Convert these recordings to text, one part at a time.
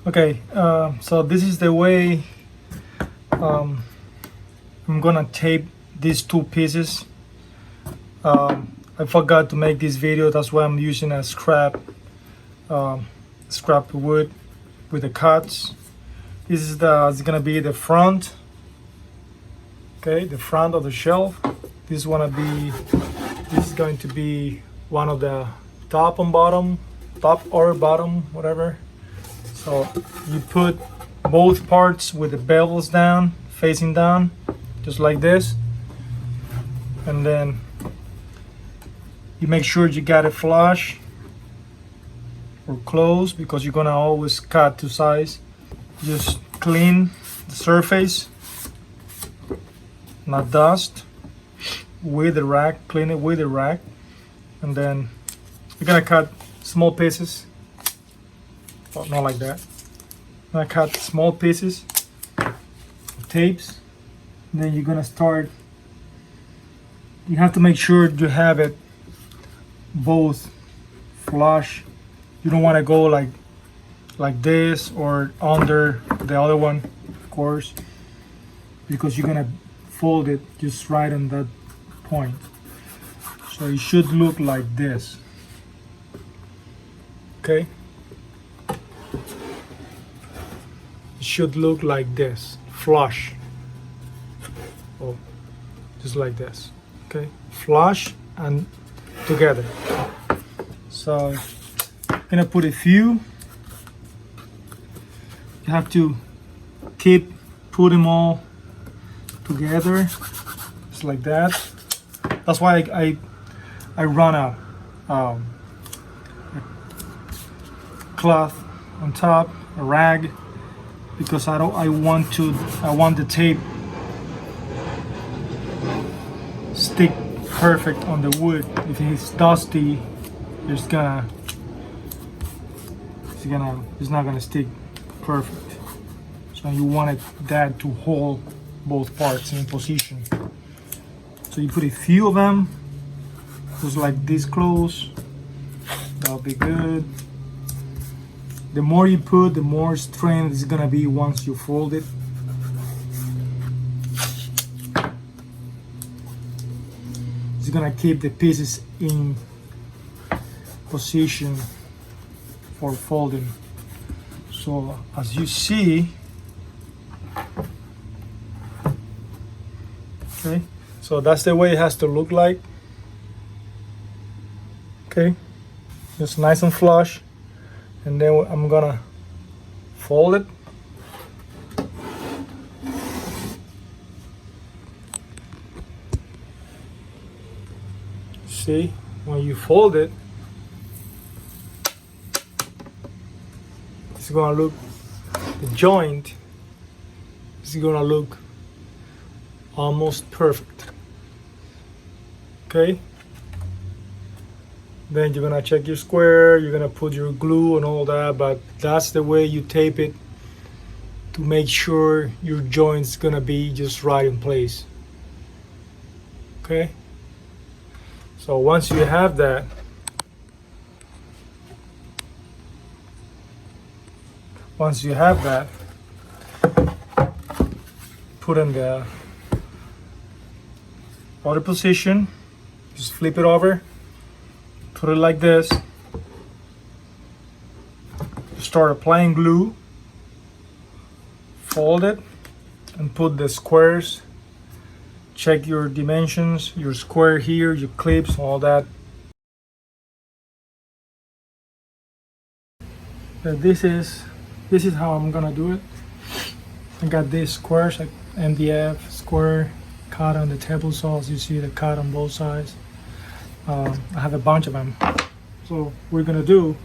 Okay, so this is the way um, I'm gonna tape these two pieces. I forgot to make this video, that's why I'm using a scrap wood with the cuts. This is it's gonna be the front. Okay, the front of the shelf. This is going to be one of the top or bottom, whatever. So you put both parts with the bevels down, facing down, just like this, and then you make sure you got it flush or close, because you're gonna always cut to size. Just clean the surface, not dust, with the rack. Clean it with the rack, and then you're gonna cut small pieces. Oh, not like that. I'm gonna cut small pieces of tapes. And then you're gonna start. You have to make sure you have it both flush. You don't want to go like this or under the other one, of course, because you're gonna fold it just right on that point. So it should look like this. Okay. It should look like this, flush. Oh, just like this. Okay, flush and together. So I'm gonna put a few. You have to put them all together, just like that. That's why I run a cloth on top, a rag, because I want the tape stick perfect on the wood. If it's dusty, it's not gonna stick perfect. So you want that to hold both parts in position. So you put a few of them, just like this close. That'll be good. The more you put, the more strength it's gonna be once you fold it. It's gonna keep the pieces in position for folding. So as you see, okay, so that's the way it has to look like. Okay, just nice and flush. And then I'm gonna fold it. See, when you fold it, it's gonna look, the joint is gonna look almost perfect. Okay? Then you're gonna check your square, you're gonna put your glue and all that, but that's the way you tape it to make sure your joint's gonna be just right in place. Okay? So once you have that, put in the other position, just flip it over, put it like this, start applying glue, fold it, and put the squares. Check your dimensions, your square here, your clips, all that. This is how I'm gonna do it. I got these squares, like MDF square, cut on the table saw. As you see, the cut on both sides. I have a bunch of them. So we're gonna do,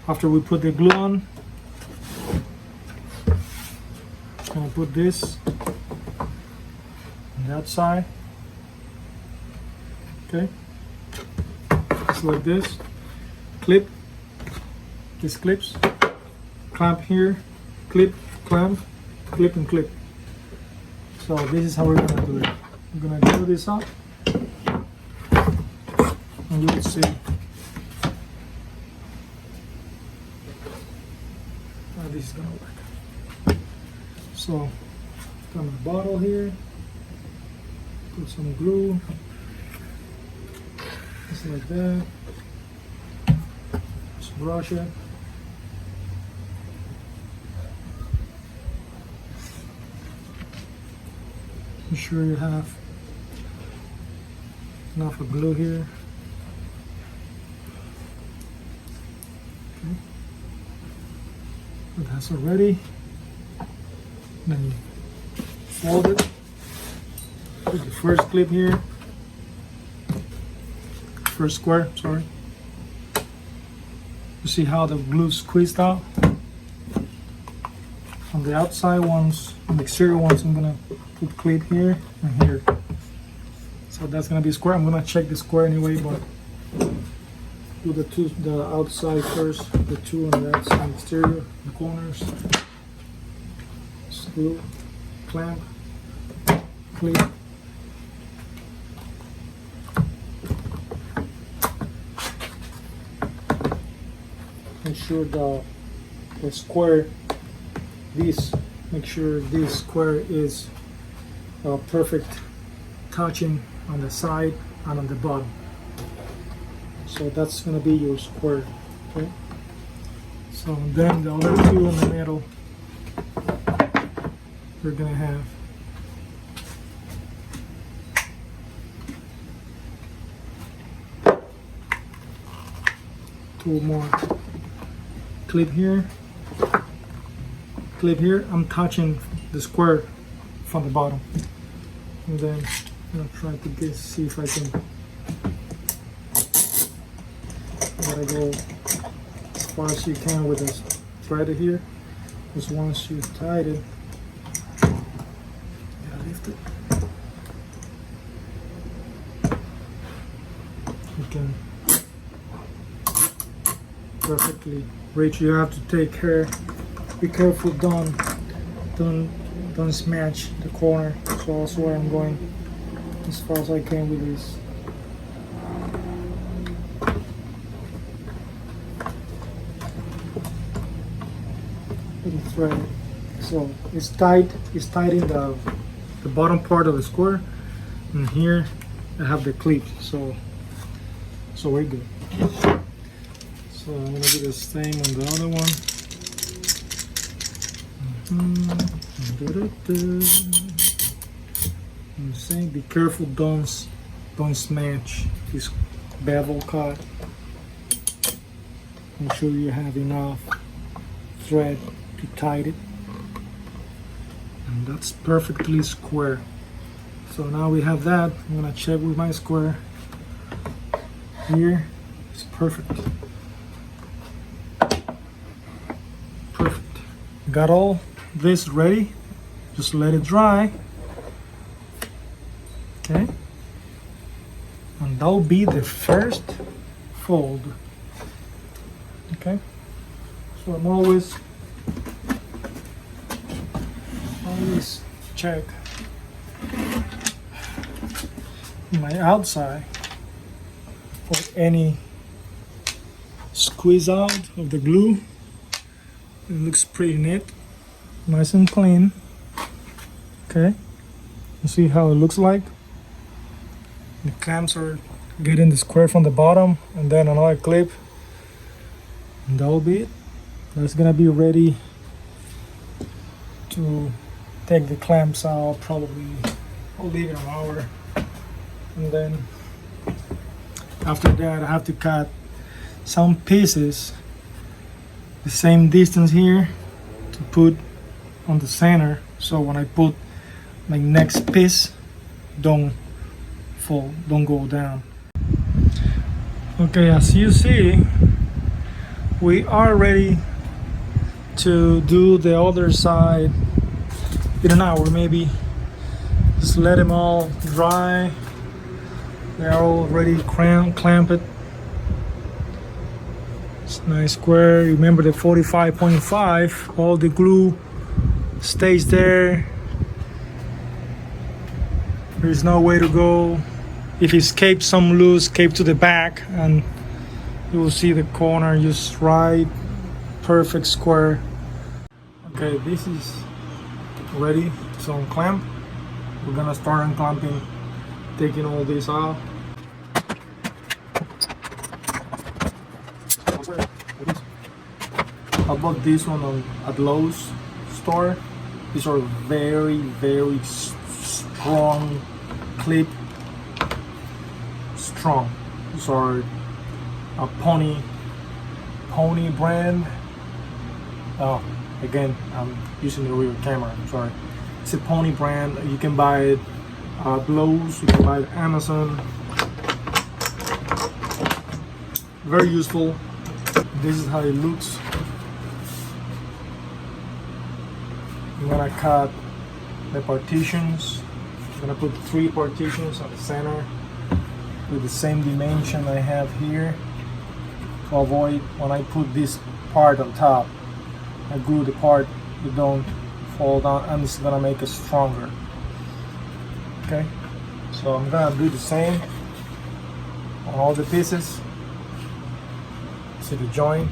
after we put the glue on, I'm gonna put this on that side. Okay, just like this. Clip, this clips, clamp here, clip, clamp, clip and clip. So this is how we're gonna do it. I'm gonna glue this up, and you will see Now this is gonna work. So got my bottle here, put some glue just like that, just brush it. Be sure you have enough of glue here. Okay. That's already. Then you fold it. Put the first clip here. First square, sorry. You see how the glue squeezed out? On the outside ones, on the exterior ones, I'm gonna put clip here and here. So that's gonna be square. I'm gonna check the square anyway, but do the outside first, the two on the outside, exterior, the corners. Screw, clamp, clip. Make sure the square, make sure this square is perfect touching on the side and on the bottom. So that's gonna be your square, okay? So then the other two in the middle, we're gonna have two more. Clip here, I'm touching the square from the bottom. And then I'm gonna try to see if I can go as far as you can with this thread here. Because once you tied it, you gotta lift it. You can perfectly reach. You have to take care, be careful, don't smash the corner. So that's why I'm going as far as I can with this. Little thread. So it's tight in the bottom part of the square, and here I have the clip. So we're good. So I'm gonna do the same on the other one. I'm saying be careful, don't smash this bevel cut. Make sure you have enough thread to tie it. And that's perfectly square. So now we have that. I'm gonna check with my square. Here, it's perfect. Perfect. Got all this ready. Just let it dry. Okay. And that'll be the first fold. Okay. So I'm always check my outside for any squeeze out of the glue. It looks pretty neat, nice and clean. Okay, you see how it looks like. The clamps are getting the square from the bottom, and then another clip, and that'll be it. That's gonna be ready to take the clamps out. Probably I'll leave it an hour, and then after that I have to cut some pieces the same distance here to put on the center, so when I put my next piece, don't fall, don't go down. Okay, as you see, we are ready to do the other side in an hour maybe. Just let them all dry. They're already clamped. It's nice square. Remember the 45.5, all the glue stays there. There's no way to go. If it escapes some loose, escape to the back, and you will see the corner just right, perfect square. Okay, this is ready to unclamp. We're gonna start unclamping, taking all this off. I bought this one at Lowe's store. These are very strong clip. Strong. These are a pony brand. Oh, again, I'm using the rear camera. I'm sorry. It's a pony brand. You can buy it at Lowe's. You can buy it at Amazon. Very useful. This is how it looks. I'm gonna cut the partitions. I'm gonna put 3 partitions on the center with the same dimension I have here to avoid when I put this part on top, I glue the part, it don't fall down, and it's gonna make it stronger. Okay, so I'm gonna do the same on all the pieces. See the joint.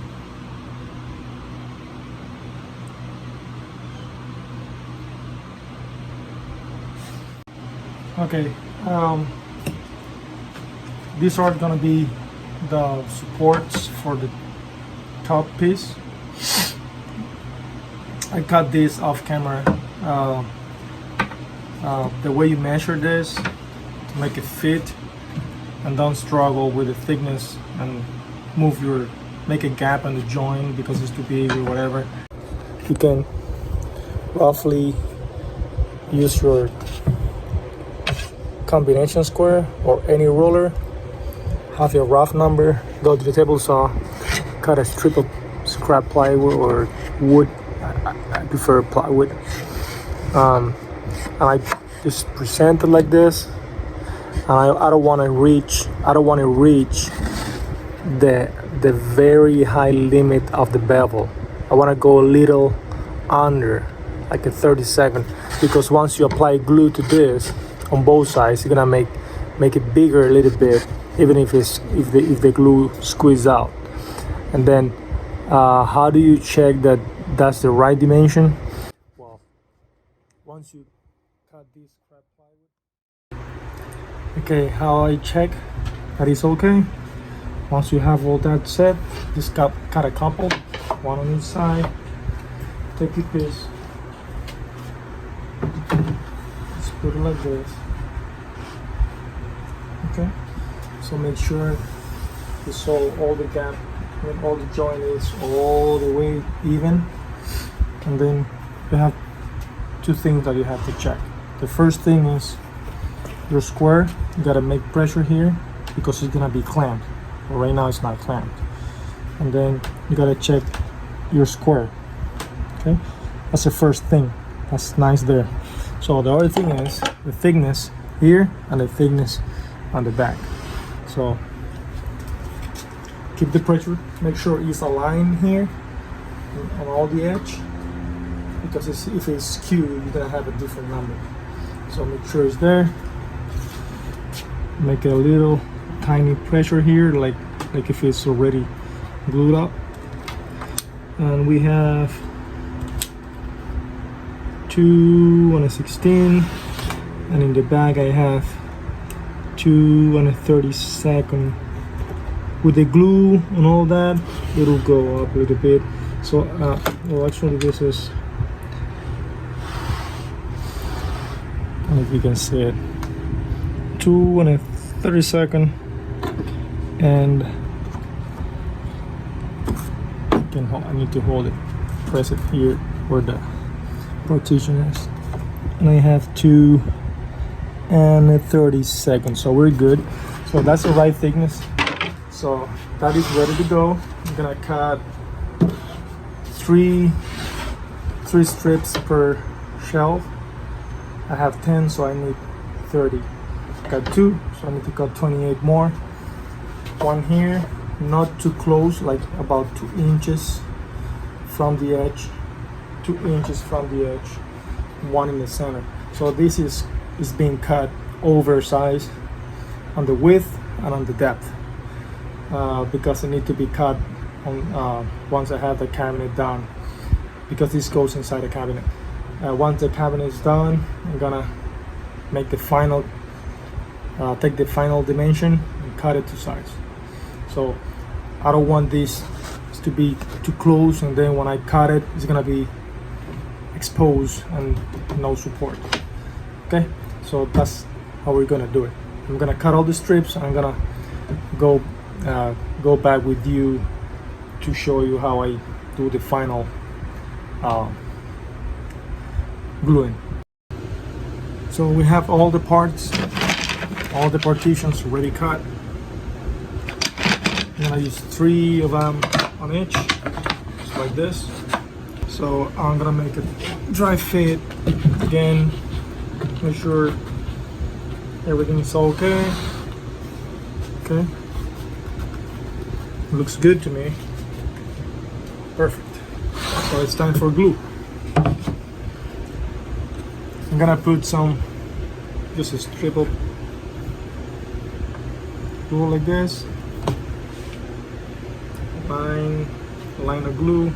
Okay, these are gonna be the supports for the top piece. I cut this off camera. The way you measure this to make it fit and don't struggle with the thickness and make a gap in the joint because it's too big or whatever. You can roughly use your combination square or any ruler, have your rough number, go to the table saw, cut a strip of scrap plywood or wood. I prefer plywood, and I just present it like this. And I don't want to reach the very high limit of the bevel. I want to go a little under, like a 32nd, because once you apply glue to this on both sides, you're gonna make it bigger a little bit, even if the glue squeezes out. And then how do you check that that's the right dimension? Well, once you cut this scrap plywood. Okay, how I check that it's okay? Once you have all that set, just cut a couple, one on each side. Take your piece. Just put it like this. Okay, so make sure you solve all the gap, when all the joint is all the way even. And then you have 2 things that you have to check. The first thing is your square. You gotta make pressure here because it's gonna be clamped. But right now it's not clamped. And then you gotta check your square. Okay, that's the first thing. That's nice there. So the other thing is the thickness here and the thickness on the back. So keep the pressure, make sure it's aligned here on all the edge, because if it's skewed, you're gonna have a different number. So make sure it's there. Make a little tiny pressure here, like if it's already glued up. And we have 2 and a 16, and in the back I have 2 and a 32nd. With the glue and all that, it'll go up a little bit. So well, actually this is, I don't know if you can see it, 2 and a 32nd, and I need to hold it, press it here where the partition is, and I have 2 and a 32nd, so we're good. So that's the right thickness. So that is ready to go. I'm gonna cut 3 strips per shelf. I have 10, so I need 30. Got 2, so I need to cut 28 more. 1 here, not too close, like about 2 inches from the edge. 2 inches from the edge. 1 in the center. So this is being cut oversized on the width and on the depth, because it needs to be cut on once I have the cabinet done. because this goes inside the cabinet. Once the cabinet is done, I'm gonna make the final, take the final dimension and cut it to size. So I don't want this to be too close, and then when I cut it, it's gonna be exposed and no support. Okay, so that's how we're gonna do it. I'm gonna cut all the strips, and I'm gonna go back with you to show you how I do the final gluing. So we have all the parts, all the partitions already cut. I'm gonna use 3 of them on each, just like this. So I'm gonna make a dry fit again, make sure everything is okay. Okay, looks good to me. Perfect. So it's time for glue. I'm gonna put just a strip of glue like this. Line of glue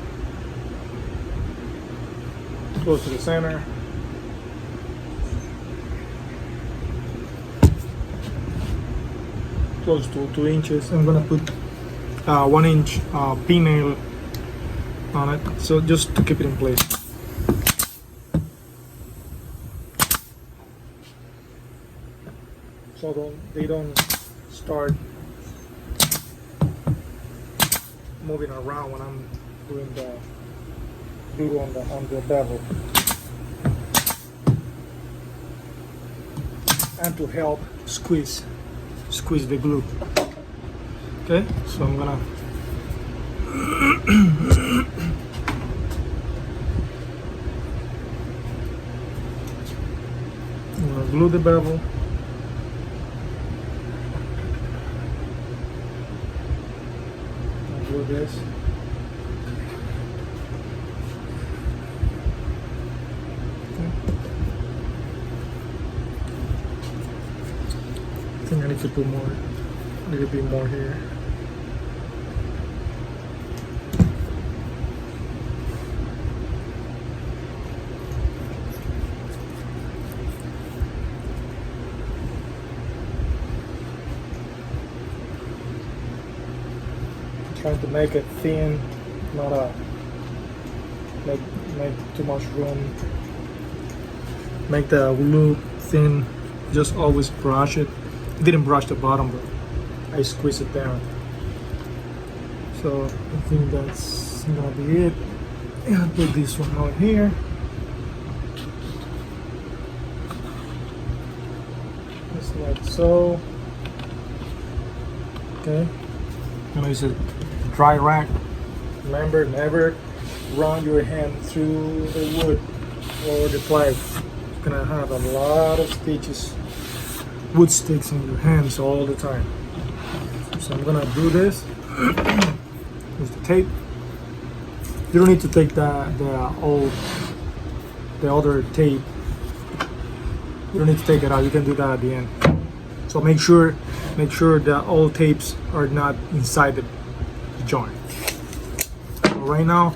close to the center. Close to 2 inches. I'm gonna put 1 inch pin nail on it, so just to keep it in place. So they don't start moving around when I'm doing the glue on the bevel. And to help squeeze the glue. Okay, so I'm gonna glue the bevel. Glue this. I think I need to put a little bit more here. Trying to make it thin, not make too much room. Make the glue thin. Just always brush it. I didn't brush the bottom, but I squeeze it down. So I think that's gonna be it. And I'll put this one out here. Just like so. Okay. I'm gonna use a dry rack. Remember, never run your hand through the wood or the plywood. You're gonna have a lot of stitches, wood sticks in your hands all the time. So I'm gonna do this with the tape. You don't need to take the other tape. You don't need to take it out. You can do that at the end. So make sure that all tapes are not inside the joint. So right now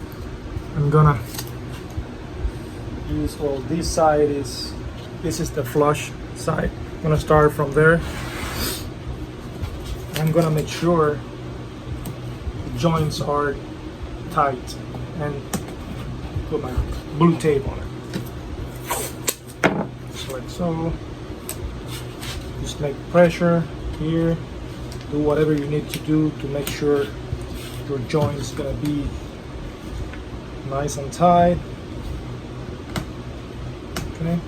I'm gonna use, well, this is the flush side. I'm gonna start from there. I'm gonna make sure the joints are tight and put my blue tape on it. Just like so. Just make pressure here. Do whatever you need to do to make sure your joint is gonna be nice and tight. Okay.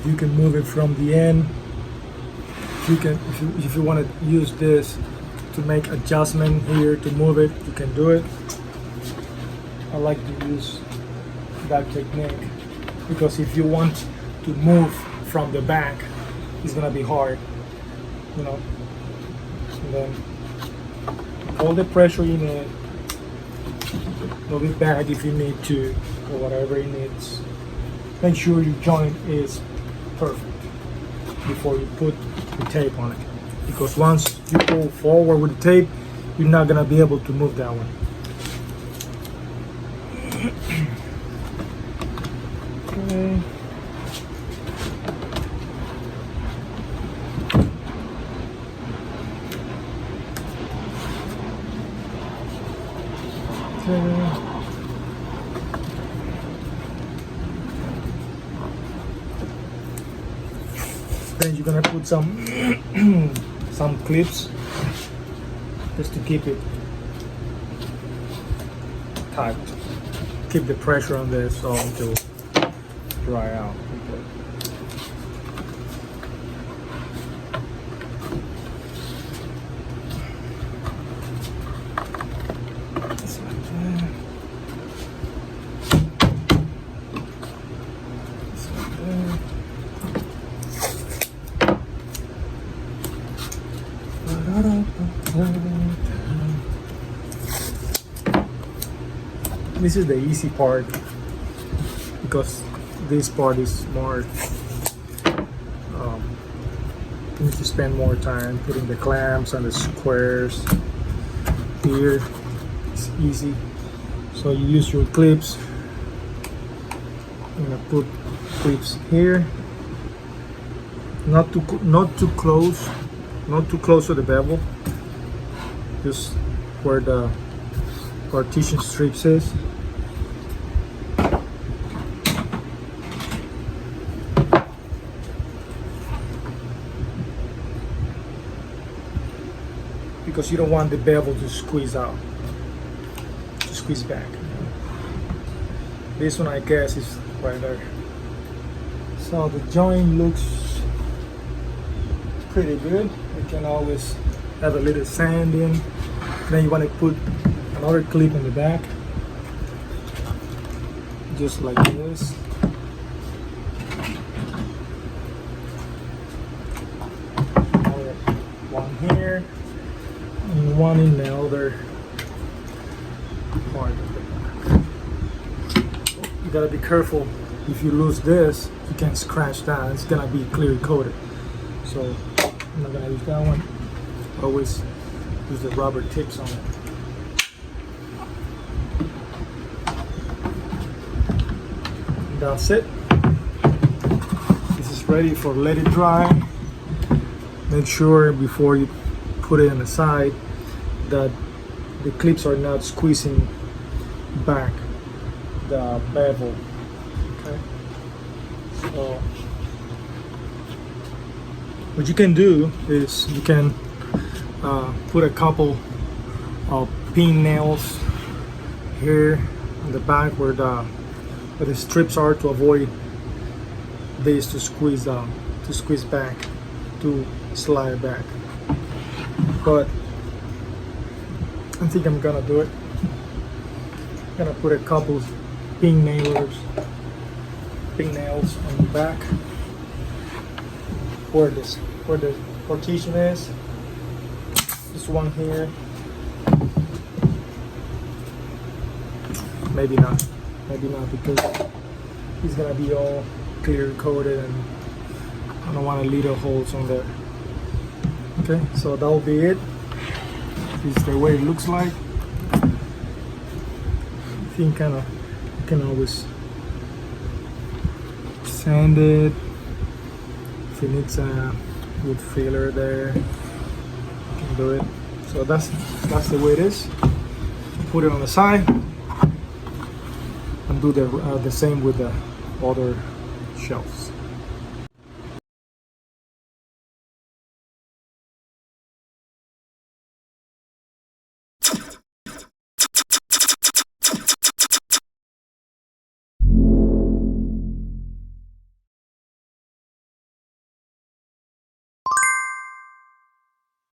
You can move it from the end. If you want to use this to make adjustment here to move it, you can do it. I like to use that technique because if you want to move from the back, it's gonna be hard, you know. And then all the pressure you need, move it back if you need to, or whatever it needs. Make sure your joint is perfect before you put the tape on it. because once you pull forward with the tape, you're not gonna be able to move that one. Okay. Then you're gonna put some some clips just to keep it tight. Keep the pressure on this so until dry out. Okay. Just like that. Just like that. This is the easy part because this part is more you need to spend more time putting the clamps and the squares. Here it's easy, so you use your clips. I'm gonna put clips here, not too close to the bevel, just where the partition strips is. Because you don't want the bevel to squeeze out, to squeeze back. This one I guess is right there. So the joint looks pretty good. You can always have a little sand in. Then you want to put another clip in the back, just like this. Another one here. And one in the other part of the back. You gotta be careful. If you lose this, you can scratch that. It's gonna be clear coated. So I'm not gonna use that one. Always use the rubber tips on it. And that's it. This is ready for let it dry. Make sure before you put it on the side that the clips are not squeezing back the bevel. Okay, so what you can do is you can put a couple of pin nails here in the back where the strips are, to avoid this to squeeze back, to slide back. But I think I'm gonna do it. I'm gonna put a couple pin nails on the back where the partition is. This one here. Maybe not because it's gonna be all clear coated and I don't want little holes on there. Okay, so that'll be it. This is the way it looks like. I think you can always sand it if it needs a good filler there. You can do it. So that's the way it is. Put it on the side and do the same with the other shelves.